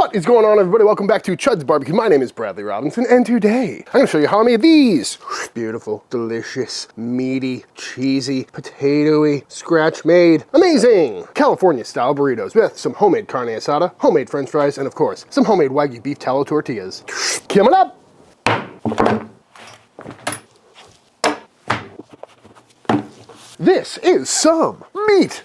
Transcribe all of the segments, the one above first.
What is going on, everybody? Welcome back to Chuds BBQ. My name is Bradley Robinson, and today I'm going to show you how I made these beautiful, delicious, meaty, cheesy, potatoey, scratch-made, amazing California-style burritos with some homemade carne asada, homemade french fries, and of course, some homemade Wagyu beef tallow tortillas. Coming up! This is some meat!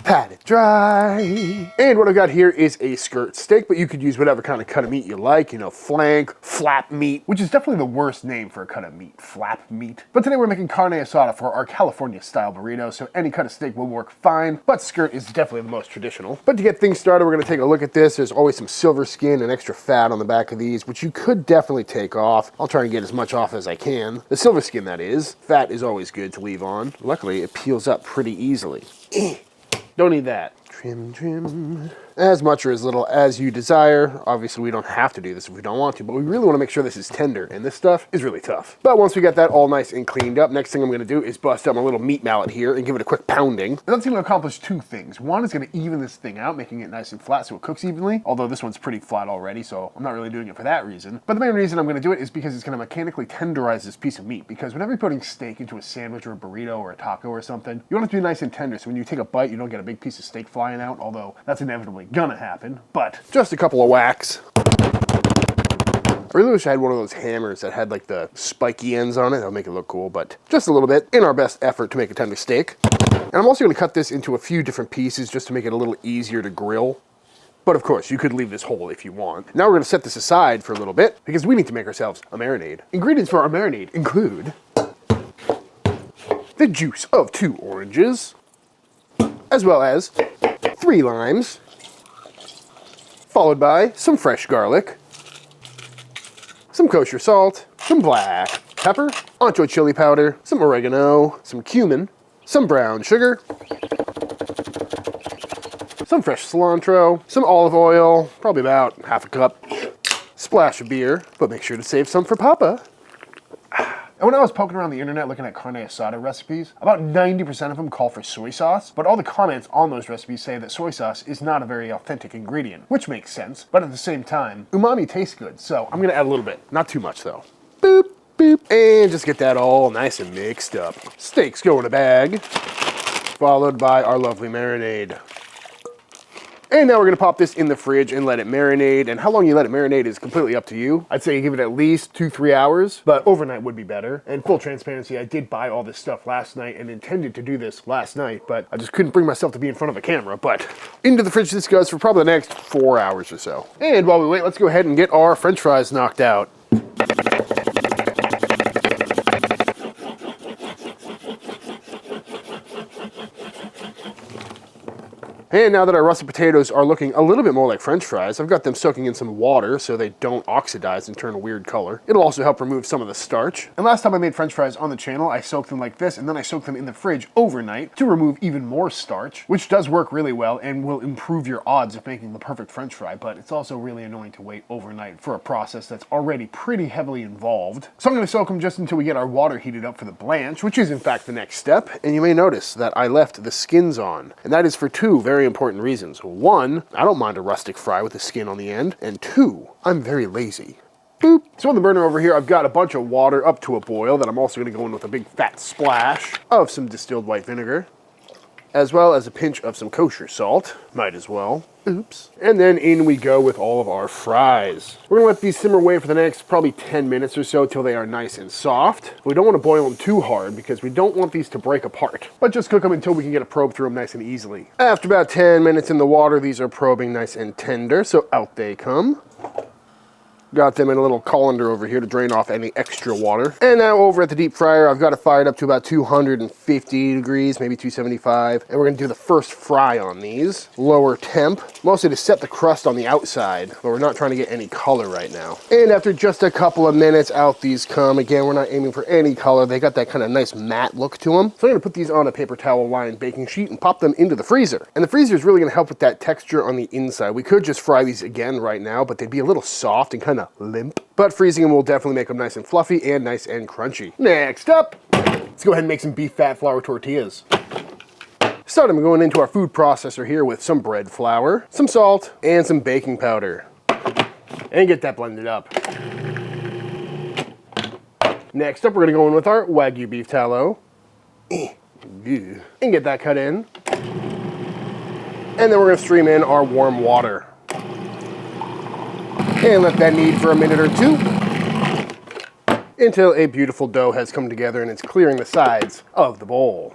Pat it dry. And what I've got here is a skirt steak, but you could use whatever kind of cut of meat you like, you know, flank, flap meat, which is definitely the worst name for a cut of meat, flap meat. But today we're making carne asada for our California style burrito, so any cut of steak will work fine, but skirt is definitely the most traditional. But to get things started, we're gonna take a look at this. There's always some silver skin and extra fat on the back of these, which you could definitely take off. I'll try and get as much off as I can. The silver skin, that is. Fat is always good to leave on. Luckily, it peels up pretty easily. Don't need that. Trim. As much or as little as you desire. Obviously, we don't have to do this if we don't want to, but we really want to make sure this is tender, and this stuff is really tough. But once we get that all nice and cleaned up, next thing I'm going to do is bust out my little meat mallet here and give it a quick pounding. And that's going to accomplish two things. One is going to even this thing out, making it nice and flat so it cooks evenly, although this one's pretty flat already, so I'm not really doing it for that reason. But the main reason I'm going to do it is because it's going to mechanically tenderize this piece of meat, because whenever you're putting steak into a sandwich or a burrito or a taco or something, you want it to be nice and tender, so when you take a bite, you don't get a big piece of steak flying out, although that's inevitably gonna happen. But just a couple of whacks. I really wish I had one of those hammers that had like the spiky ends on it. That'll make it look cool, but just a little bit in our best effort to make a tender steak. And I'm also gonna cut this into a few different pieces just to make it a little easier to grill. But of course, you could leave this whole if you want. Now we're gonna set this aside for a little bit because we need to make ourselves a marinade. Ingredients for our marinade include the juice of 2 oranges, as well as 3 limes, followed by some fresh garlic, some kosher salt, some black pepper, Ancho chili powder, some oregano, some cumin, some brown sugar, some fresh cilantro, some olive oil, probably about half a cup, splash of beer, but make sure to save some for Papa. And when I was poking around the internet looking at carne asada recipes, about 90% of them call for soy sauce, but all the comments on those recipes say that soy sauce is not a very authentic ingredient, which makes sense, but at the same time, umami tastes good, so I'm gonna add a little bit. Not too much though. Boop, boop, and just get that all nice and mixed up. Steaks go in a bag, followed by our lovely marinade. And now we're gonna pop this in the fridge and let it marinate. And how long you let it marinate is completely up to you. I'd say you give it at least 2-3 hours, but overnight would be better. And full transparency, I did buy all this stuff last night and intended to do this last night, but I just couldn't bring myself to be in front of a camera. But into the fridge this goes for probably the next 4 hours or so. And while we wait, let's go ahead and get our french fries knocked out. And now that our russet potatoes are looking a little bit more like french fries, I've got them soaking in some water so they don't oxidize and turn a weird color. It'll also help remove some of the starch. And last time I made french fries on the channel, I soaked them like this, and then I soaked them in the fridge overnight to remove even more starch, which does work really well and will improve your odds of making the perfect french fry, but it's also really annoying to wait overnight for a process that's already pretty heavily involved. So I'm gonna soak them just until we get our water heated up for the blanch, which is in fact the next step. And you may notice that I left the skins on, and that is for 2 very important reasons. 1, I don't mind a rustic fry with the skin on the end, and 2, I'm very lazy. Boop. So on the burner over here, I've got a bunch of water up to a boil that I'm also going to go in with a big fat splash of some distilled white vinegar, as well as a pinch of some kosher salt. Might as well. Oops. And then in we go with all of our fries. We're gonna let these simmer away for the next probably 10 minutes or so till they are nice and soft. We don't want to boil them too hard because we don't want these to break apart, but just cook them until we can get a probe through them nice and easily. After about 10 minutes in the water, these are probing nice and tender, so out they come. Got them in a little colander over here to drain off any extra water. And now over at the deep fryer, I've got it fired up to about 250 degrees, maybe 275. And we're gonna do the first fry on these. Lower temp, mostly to set the crust on the outside, but we're not trying to get any color right now. And after just a couple of minutes, out these come. Again, we're not aiming for any color. They got that kind of nice matte look to them. So I'm gonna put these on a paper towel lined baking sheet and pop them into the freezer. And the freezer is really gonna help with that texture on the inside. We could just fry these again right now, but they'd be a little soft and kind of limp. But freezing them will definitely make them nice and fluffy and nice and crunchy. Next up, let's go ahead and make some beef fat flour tortillas. Start them going into our food processor here with some bread flour, some salt, and some baking powder. And get that blended up. Next up, we're gonna go in with our Wagyu beef tallow. And get that cut in. And then we're gonna stream in our warm water. And let that knead for a minute or two until a beautiful dough has come together and it's clearing the sides of the bowl.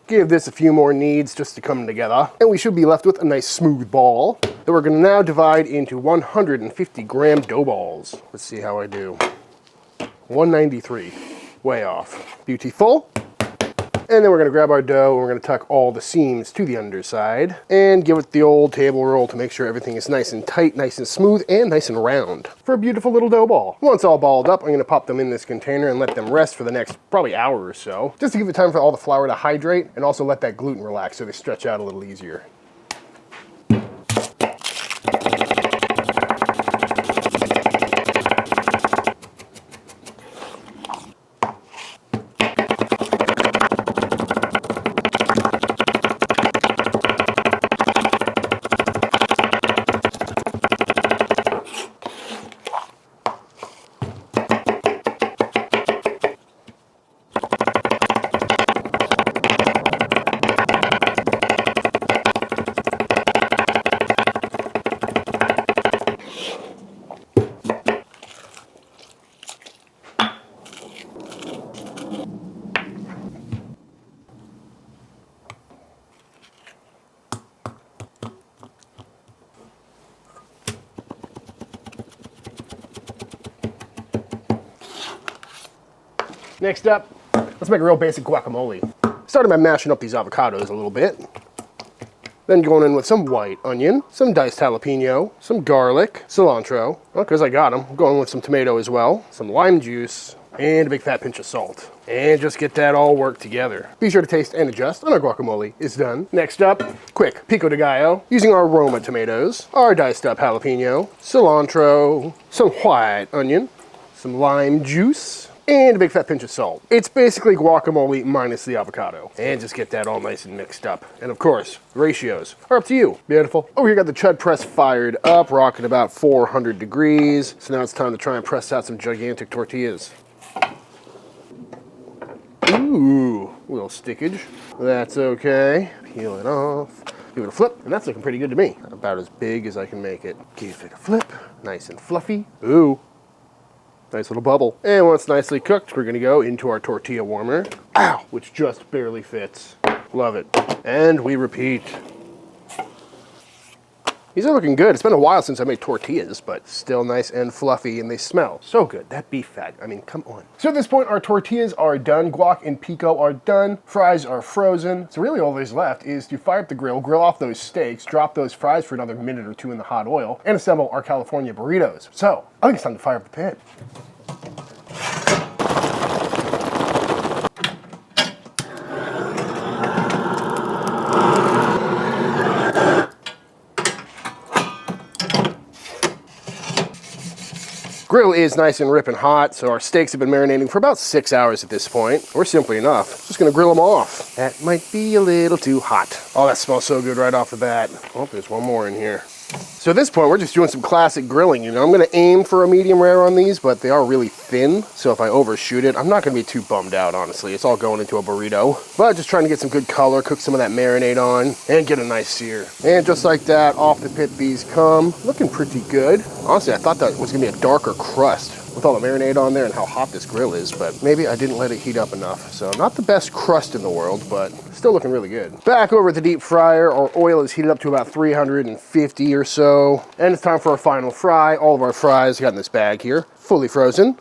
Give this a few more kneads just to come together, and we should be left with a nice smooth ball that we're gonna now divide into 150-gram dough balls. Let's see how I do. 193, way off. Beautiful. And then we're gonna grab our dough and we're gonna tuck all the seams to the underside and give it the old table roll to make sure everything is nice and tight, nice and smooth, and nice and round for a beautiful little dough ball. Once all balled up, I'm gonna pop them in this container and let them rest for the next probably hour or so, just to give it time for all the flour to hydrate and also let that gluten relax so they stretch out a little easier. Next up, let's make a real basic guacamole. Starting by mashing up these avocados a little bit. Then going in with some white onion, some diced jalapeno, some garlic, cilantro, because I got them. I'm going with some tomato as well, some lime juice, and a big fat pinch of salt. And just get that all worked together. Be sure to taste and adjust, and our guacamole is done. Next up, quick pico de gallo, using our Roma tomatoes, our diced up jalapeno, cilantro, some white onion, some lime juice, and a big fat pinch of salt. It's basically guacamole minus the avocado. And just get that all nice and mixed up. And of course, the ratios are up to you. Beautiful. Over here, got the Chud press fired up, rocking about 400 degrees. So now it's time to try and press out some gigantic tortillas. Ooh, a little stickage. That's okay. Peel it off. Give it a flip, and that's looking pretty good to me. About as big as I can make it. Give it a flip. Nice and fluffy. Ooh. Nice little bubble. And once nicely cooked, we're gonna go into our tortilla warmer. Ow! Which just barely fits. Love it. And we repeat. These are looking good. It's been a while since I made tortillas, but still nice and fluffy, and they smell so good. That beef fat, I mean, come on. So at this point, our tortillas are done. Guac and pico are done. Fries are frozen. So really all there's left is to fire up the grill off those steaks, drop those fries for another minute or two in the hot oil, and assemble our California burritos. So I think it's time to fire up the pit. Grill is nice and ripping hot, so our steaks have been marinating for about 6 hours at this point, or simply enough. Just gonna grill them off. That might be a little too hot. Oh, that smells so good right off the bat. Oh, there's one more in here. So at this point, we're just doing some classic grilling, you know. I'm gonna aim for a medium rare on these, but they are really thin, so if I overshoot it, I'm not gonna be too bummed out, honestly. It's all going into a burrito. But just trying to get some good color, cook some of that marinade on, and get a nice sear. And just like that, off the pit these come. Looking pretty good. Honestly, I thought that was gonna be a darker crust with all the marinade on there and how hot this grill is, but maybe I didn't let it heat up enough. So not the best crust in the world, but still looking really good. Back over at the deep fryer, our oil is heated up to about 350 or so. And it's time for our final fry. All of our fries, got in this bag here, fully frozen.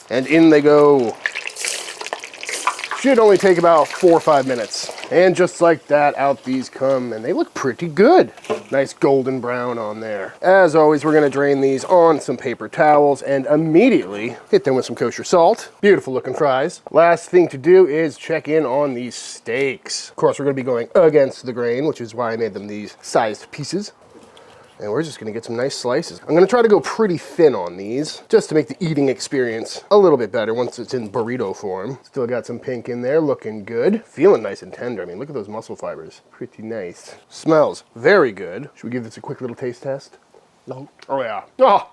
And in they go. Should only take about 4 or 5 minutes. And just like that, out these come, and they look pretty good. Nice golden brown on there. As always, we're gonna drain these on some paper towels and immediately hit them with some kosher salt. Beautiful looking fries. Last thing to do is check in on these steaks. Of course, we're gonna be going against the grain, which is why I made them these sized pieces. And we're just gonna get some nice slices. I'm gonna try to go pretty thin on these, just to make the eating experience a little bit better once it's in burrito form. Still got some pink in there, looking good. Feeling nice and tender. I mean, look at those muscle fibers. Pretty nice. Smells very good. Should we give this a quick little taste test? No. Oh yeah. Oh,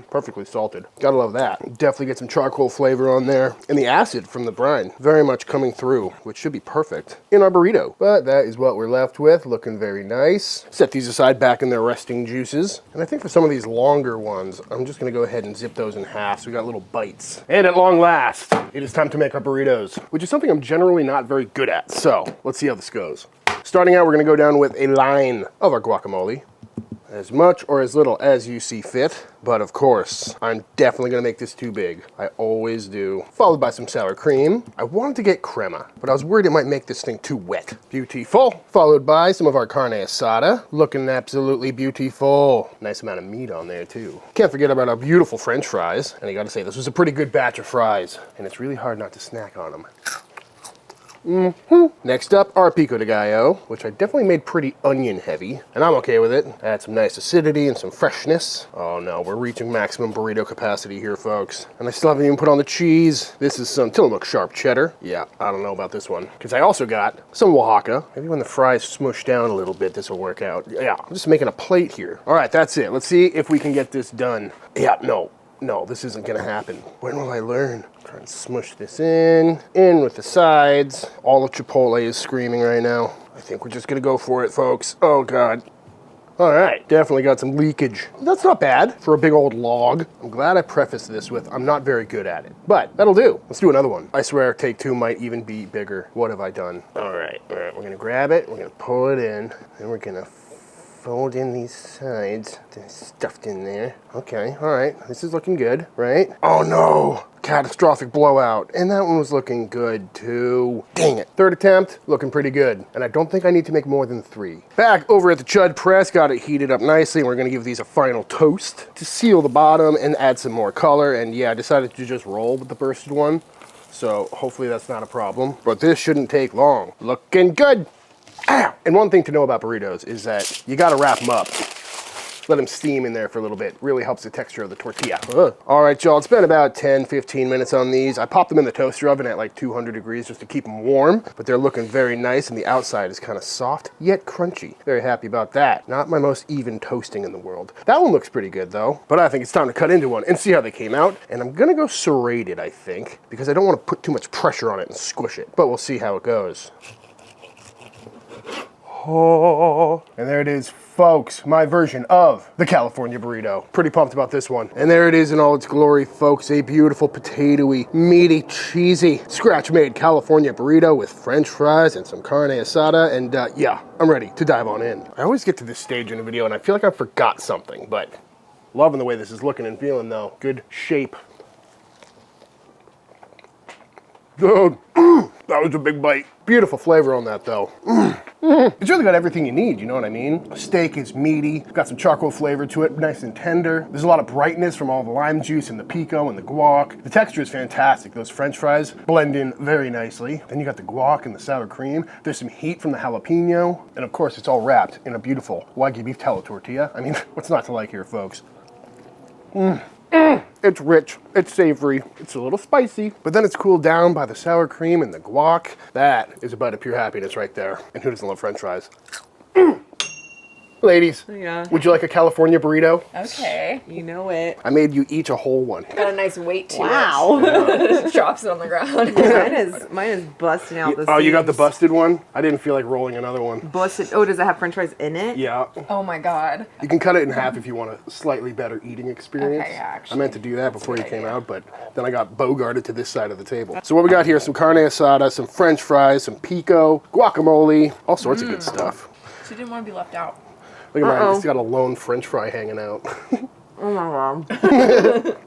perfectly salted. Gotta love that. Definitely get some charcoal flavor on there. And the acid from the brine very much coming through, which should be perfect in our burrito. But that is what we're left with. Looking very nice. Set these aside back in their resting juices. And I think for some of these longer ones, I'm just gonna go ahead and zip those in half so we got little bites. And at long last, it is time to make our burritos, which is something I'm generally not very good at. So let's see how this goes. Starting out, we're gonna go down with a line of our guacamole. As much or as little as you see fit, but of course, I'm definitely gonna make this too big. I always do. Followed by some sour cream. I wanted to get crema, but I was worried it might make this thing too wet. Beautiful. Followed by some of our carne asada. Looking absolutely beautiful. Nice amount of meat on there too. Can't forget about our beautiful French fries. And I gotta say, this was a pretty good batch of fries, and it's really hard not to snack on them. Next up, our pico de gallo, which I definitely made pretty onion heavy, and I'm okay with it. Add some nice acidity and some freshness. Oh no, we're reaching maximum burrito capacity here, folks. And I still haven't even put on the cheese. This is some Tillamook sharp cheddar. Yeah, I don't know about this one. Because I also got some Oaxaca. Maybe when the fries smush down a little bit, this will work out. Yeah, I'm just making a plate here. All right, that's it. Let's see if we can get this done. Yeah, no, this isn't gonna happen. When will I learn? Try and smush this in with the sides. All of Chipotle is screaming right now. I think we're just gonna go for it, folks. Oh God. All right, definitely got some leakage. That's not bad for a big old log. I'm glad I prefaced this with, I'm not very good at it, but that'll do. Let's do another one. I swear take two might even be bigger. What have I done? All right, we're gonna grab it, we're gonna pull it in, and we're gonna fold in these sides. They're stuffed in there. Okay, all right, this is looking good, right? Oh no, catastrophic blowout. And that one was looking good too. Dang it. Third attempt, looking pretty good. And I don't think I need to make more than 3. Back over at the Chud press, got it heated up nicely, and we're gonna give these a final toast to seal the bottom and add some more color. And yeah, I decided to just roll with the bursted one. So hopefully that's not a problem, but this shouldn't take long. Looking good. Ow. And one thing to know about burritos is that you gotta wrap them up. Let them steam in there for a little bit. Really helps the texture of the tortilla. All right, y'all, it's been about 10, 15 minutes on these. I popped them in the toaster oven at like 200 degrees just to keep them warm, but they're looking very nice, and the outside is kind of soft, yet crunchy. Very happy about that. Not my most even toasting in the world. That one looks pretty good though, but I think it's time to cut into one and see how they came out. And I'm gonna go serrated, I think, because I don't want to put too much pressure on it and squish it, but we'll see how it goes. Oh, and there it is, folks, my version of the California burrito. Pretty pumped about this one. And there it is in all its glory, folks. A beautiful potato-y, meaty, cheesy, scratch-made California burrito with French fries and some carne asada. And yeah, I'm ready to dive on in. I always get to this stage in a video and I feel like I forgot something, but loving the way this is looking and feeling though. Good shape. Dude, that was a big bite. Beautiful flavor on that though. It's really got everything you need, you know what I mean? The steak is meaty, got some charcoal flavor to it, nice and tender. There's a lot of brightness from all the lime juice and the pico and the guac. The texture is fantastic. Those French fries blend in very nicely. Then you got the guac and the sour cream. There's some heat from the jalapeno. And of course, it's all wrapped in a beautiful Wagyu beef tallow tortilla. I mean, what's not to like here, folks? It's rich, it's savory, it's a little spicy, but then it's cooled down by the sour cream and the guac. That is a bite of pure happiness right there. And who doesn't love French fries? Ladies, yeah. Would you like a California burrito? Okay. You know it. I made you each a whole one. Got a nice weight to it. Wow. Yeah. Drops it on the ground. Mine is busting out the Oh, you got the busted one? I didn't feel like rolling another one. Busted. Oh, does it have French fries in it? Yeah. Oh my God. You can cut it in half if you want a slightly better eating experience. Okay, yeah, actually. I meant to do that before you came out, but then I got bogarted to this side of the table. So what we got here, some carne asada, some French fries, some pico, guacamole, all sorts of good stuff. She didn't want to be left out. Look at mine, it's got a lone French fry hanging out. Oh my God.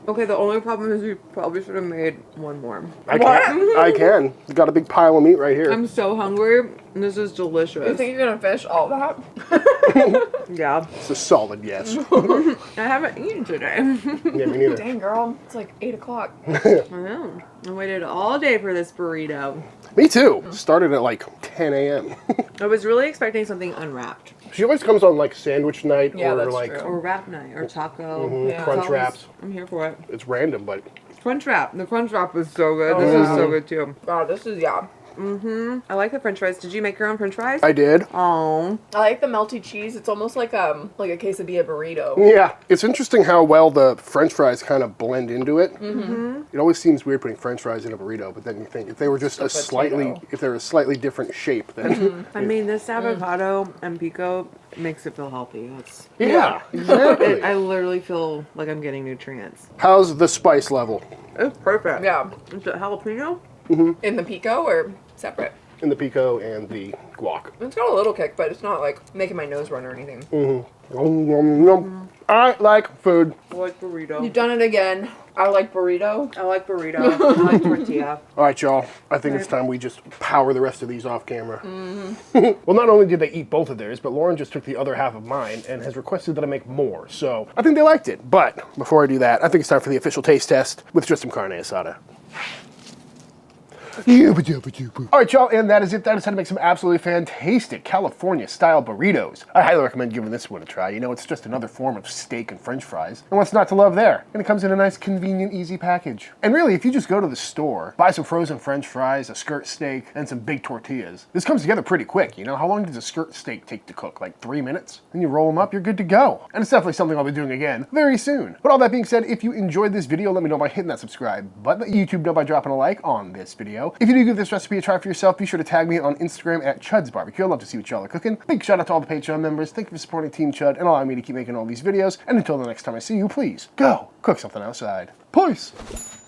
Okay, the only problem is we probably should have made one more. I can. We've got a big pile of meat right here. I'm so hungry. This is delicious. You think you're gonna finish all that? Yeah. It's a solid yes. I haven't eaten today. Yeah, me neither. Dang, girl. It's like 8 o'clock. I know. I waited all day for this burrito. Me too. Started at like 10 a.m. I was really expecting something unwrapped. She always comes on like sandwich night Yeah, or that's like true. Or wrap night or taco. Yeah. crunch It's always- wraps. I'm here for it. It's random, but Crunch wrap. The crunch wrap is so good. Oh, This is yeah. so good too. Wow, this is, yeah. I like the French fries. Did you make your own French fries? I did. Oh. I like the melty cheese. It's almost like a quesadilla burrito. Yeah, it's interesting how well the French fries kind of blend into it. It always seems weird putting French fries in a burrito, but then you think if they were just a slightly different shape, then I mean, this avocado and pico makes it feel healthy. That's. yeah, exactly. I literally feel like I'm getting nutrients. How's the spice level It's perfect. Yeah. Is it jalapeno? In the pico or separate? in the pico and the guac? It's got a little kick, but it's not like making my nose run or anything. Nom, nom, nom. I like food. I like burrito. You've done it again. I like burrito. I like burrito. I like tortilla. All right, y'all. I think it's time we just power the rest of these off camera. Well, not only did they eat both of theirs, but Lauren just took the other half of mine and has requested that I make more. So I think they liked it. But before I do that, I think it's time for the official taste test with just some carne asada. All right, y'all, and that is it. That is how to make some absolutely fantastic California-style burritos. I highly recommend giving this one a try. You know, it's just another form of steak and French fries. And what's not to love there? And it comes in a nice, convenient, easy package. And really, if you just go to the store, buy some frozen French fries, a skirt steak, and some big tortillas, this comes together pretty quick. You know, how long does a skirt steak take to cook? Like 3 minutes? Then you roll them up, you're good to go. And it's definitely something I'll be doing again very soon. But all that being said, if you enjoyed this video, let me know by hitting that subscribe button. Let YouTube know by dropping a like on this video. If you do give this recipe a try for yourself, be sure to tag me on Instagram at Chuds BBQ. I'd love to see what y'all are cooking. Big shout out to all the Patreon members. Thank you for supporting Team Chud and allowing me to keep making all these videos. And until the next time I see you, please go cook something outside. Peace!